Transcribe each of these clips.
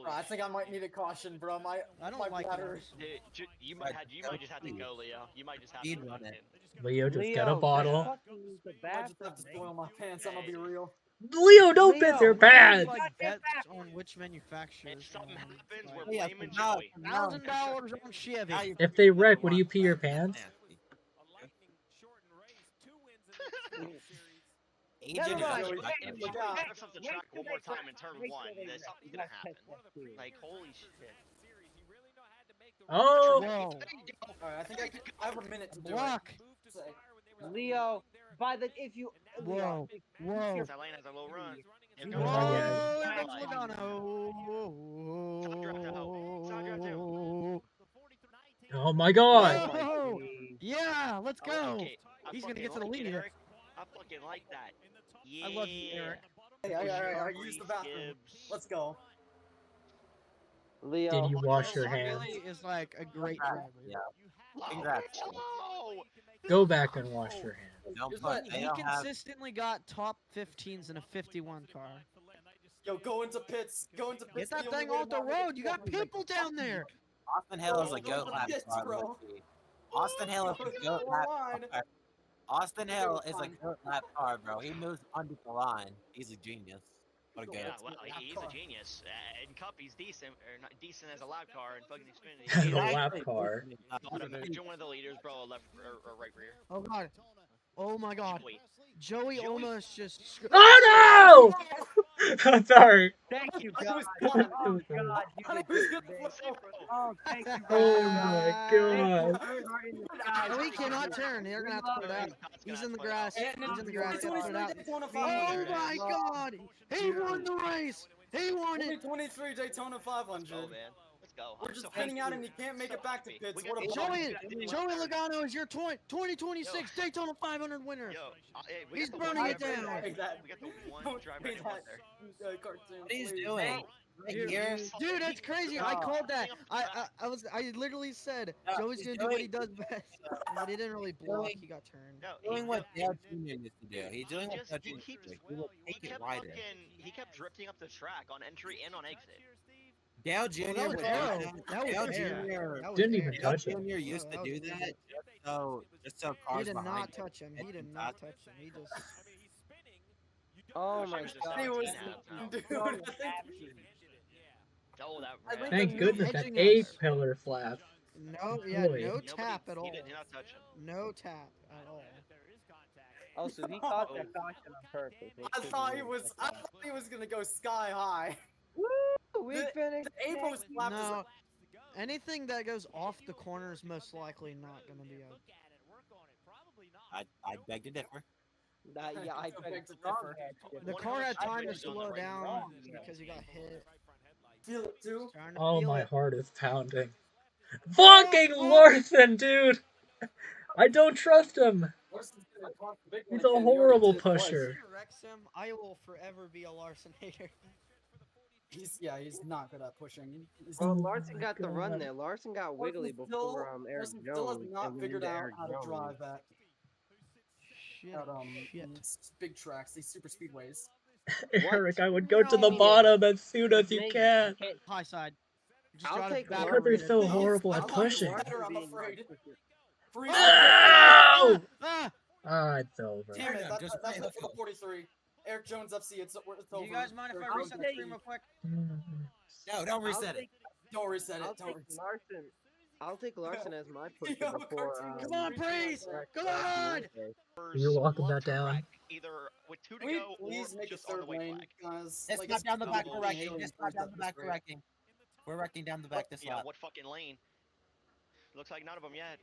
I think I might need a caution, bro. I don't my like bladder. those. You might just have to go, Leo. You might just have to Speed run it. Leo, just get a Leo, bottle. just fucking use the I might just have to bathroom, spoil my pants. I'm gonna be real. Leo, don't piss your Leo, pants! Like bets on which manufacturers. If something happens, we're Yeah, blaming now- Joey. now- $1,000 on Chevy. now you're- If they wreck, would you pee your pants? Agent Never mind. is- If you drive off the track one more time in turn one, then something's gonna happen. Like, holy shit. Oh! Whoa. Alright, I think I have a minute to do Block. it. Leo, if you Whoa. Whoa. That lane has a low run. If Oh, goes yeah. Oh my god! Whoa. Yeah, let's go. Okay, He's gonna fucking get to the like it, lead. Eric. I fucking like that. Yeah. I love you, Eric. Hey, I use the bathroom. Gibbs. Let's go. Leo, Did you wash your hands? Billy is like a great driver. Yeah. Oh, Congrats. no! Go back and wash your hands. Don't Just put- like, they he don't have- consistently got top 15s in a 51 car. Yo, go into pits. Go into pits. Get that The only thing way to off the not make road. it You got is like, people down there. Austin Hill is a Bro, goat lap yes, car. bro. low-key. Austin Hill is a goat lap car. Austin Hill is a goat lap car, bro. He moves under the line. He's a genius. What a goat. Yeah, well, he's a genius. In Cup, he's decent, or not decent as a lap car, and fucking The Xfinity. lap car. Join one of the leaders, bro, left or right rear. Oh god. Oh my god. Wait, Joey Joey- almost just. Oh no! Sorry. thank you, I God. was Oh, gone. God, you I did was this, gonna man. flip over. Oh, thank you, Oh God. my god. Joey cannot turn. They're gonna have to put it out. He's in the grass. He's in the grass. They have to put it out. Daytona Oh 500. my god! He won the race! He won it! 2023 Daytona 500. Let's go, man. Let's go. We're just pinning out and you can't make it back to pits. What a Joey, bummer. Joey Logano is your 2026 Daytona 500 winner. Yo, hey, we He's got the burning one it driver- down. Hey, that- We got the one Don't driver pay that won that, there. cartoon, What he's please. doing? Dude, Here. Dude, that's crazy. I called that. I literally said No, Joey's he's gonna do what he doing- does best, but he didn't really block. He got turned. No, Doing what Dale Jr. used to do. He's doing what just- Dale he Jr. keeps- used to do. He will he take it kept wider. he kept drifting up the track on entry and on exit. Dale Jr. that was would arrow. do That was Dale arrow. Jr. That was Didn't even arrow. Dale touch it. Jr. used to that do was that arrow. just so He cars did behind not him. touch him. He did not touch him. He just. Oh my Wish I God. He was, now. dude, Oh, I think Oh, that I red. think Thank He was goodness that edging A us. pillar flap. No, yeah, Boy. no Nobody- tap at all. He did not touch him. No tap at all. Oh, so he caught that caution on purpose. which I is thought he weird. was. I thought he was gonna go sky high. Woo! We The- finished. The A post flap is. No, anything that goes off the corner is most likely not gonna be a. I beg to differ. Yeah, I So bet big it's to wrong. differ. The One car had hundred time to percent on the slow right down wrong. because he got hit. Feel it too. Starting to Oh, feel my it. heart is pounding. Fucking Larson, dude! I don't trust him. Larson's gonna talk big He's like a him. He already horrible did it twice. pusher. If he wrecks him, I will forever be a Larson hater. He's not good at pushing. He's, Well, Oh Larson my got the run God. there. Larson got wiggly Larson before still- Eric Larson still has Jones. not and went figured into out Eric how to Jones. drive at Shit. Shit. these big tracks, these super speedways. Eric, I would go to the No. bottom as soon as you Nate, can. can't- High side. Just I'll gotta take back Because they're him. so He's- horrible I at thought he was pushing. better, I'm being afraid. like- Freeze. Ow! Ah! Ah, it's over. Damn it, Damn, that's just it play for the 43. Eric Jones FC, it's over. Do you guys mind if I Eric reset Jones the FC. stream real quick? No, don't reset it. Don't reset I'll it, don't take reset Larson. I'll take Larson as my pusher Yo, before. cartoon, Come on, Priest! Come on! You're locking One that down. track, Either with two to Can we go or please make a just on the third white lane, flag. guys? Let's Like, stop down the back. so We're wrecking. alien Let's stop first down up the this back. We're rate. wrecking. We're wrecking down the back this Yeah, lap. what fucking lane? Looks like none of them yet.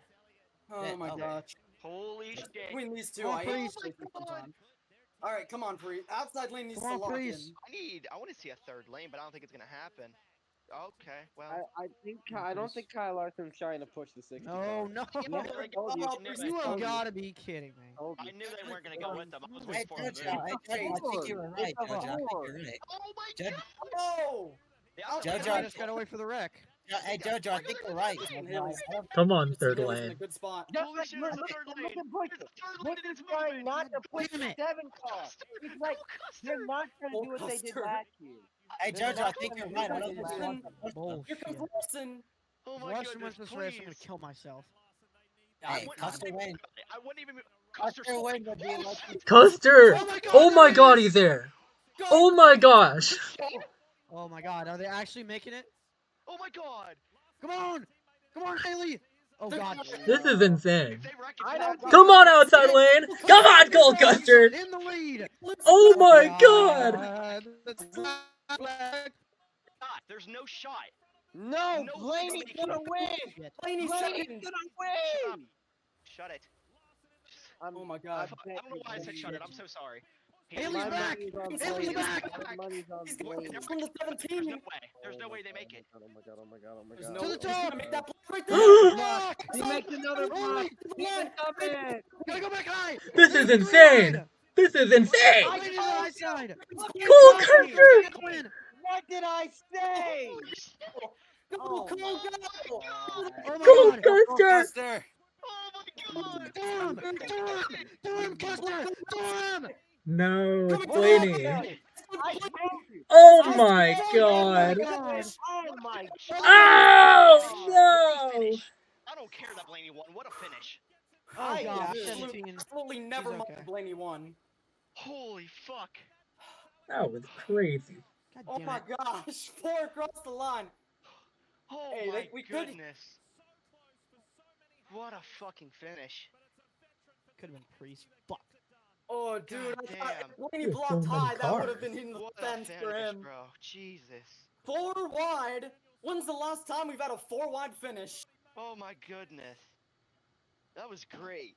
Oh my Oh. gosh. Holy shit. Between these two, Come on, I hate Priest. racing sometimes. Alright, come on, Priest. Outside lane needs Come to on, lock Priest. in. I want to see a third lane, but I don't think it's gonna happen. Okay, well. I don't think Kyle Larson's trying to push the 60. No, no. Yeah, I told you, Oh, I knew Priest, it. You have told you. gotta be kidding me. I knew they weren't gonna go with them. I was Hey, waiting for them to Jojo, move. hey, Jojo, I think you were right, It's a Jojo. I think horn. you're right. Oh my Judge- god! Oh! Yeah, Jojo- I just gotta wait for the wreck. Hey Jojo, I think you're right. Austin man. Hill's- Come on, Austin third Hill's in a lane. good spot. Holy shit, there's a third lane. Look at Blinker. There's a third lane Blinker's and it's trying moving. not to push Damn it. 7 car. Custer, He's go like, Custer. they're not trying to do what they did Custer. last year. Hey They're Jojo, not I think gonna you're do right. I what don't they think did they last want to push them. Here Bullshit. comes Wilson. Oh If my Russian goodness, wins this race, I'm gonna please. kill myself. Hey, Custer win. I wouldn't even. Custer win would be like. Custer! Oh my god, Oh my there god, he he's is! there! Oh my gosh! Oh my god, are they actually making it? Oh my god. Come on! Come on, Haley! Oh god. This is insane. If they wreck I it, don't Come on, outside lane! Come on, Gold Custard! In the lead! Oh my god! That's not black. there's no shot. No, No Blaney's shot. gonna win. Shit. Blaney's Blaney's second. gonna Shut up. win. Shut it. Oh my god. I don't know why I said shut it. I'm so sorry. Haley's My back! money's on Haley's Blaney. back! My money's on He's Blaney. from the There's 17. no way. There's no way they make it. Oh my god, oh my god, oh my There's god. no To the he's gonna top. make that block right there. Block! He makes another block. He Line. can come in. Gotta go back high! This is Haley's insane! green. This is insane! Haley's on the high side! Cool Custer! Get the win! What did I say? Go, Oh go, my go. Oh my Cool god! Custer! Custer. Oh my god. Do him! Do him! Do him, Custer! Do him! No, it's What Blaney. happened? I told you. Oh my god! Oh my god. Oh no! Finish. I don't care that Blaney won. What a finish. Oh god, Yeah, 17. absolutely never He's mind okay. Blaney won. Holy fuck. That was crazy. God Oh damn my it. gosh, 4 across the line. Oh Hey, my we could- goodness. What a fucking finish. Could have been priest. Fuck. Oh, dude, I thought damn. if Blaney There's blocked so many high, that would cars. have been in the What a fence for finish, him. bro. Jesus. 4 wide. When's the last time we've had a 4 wide finish? Oh my goodness. That was great.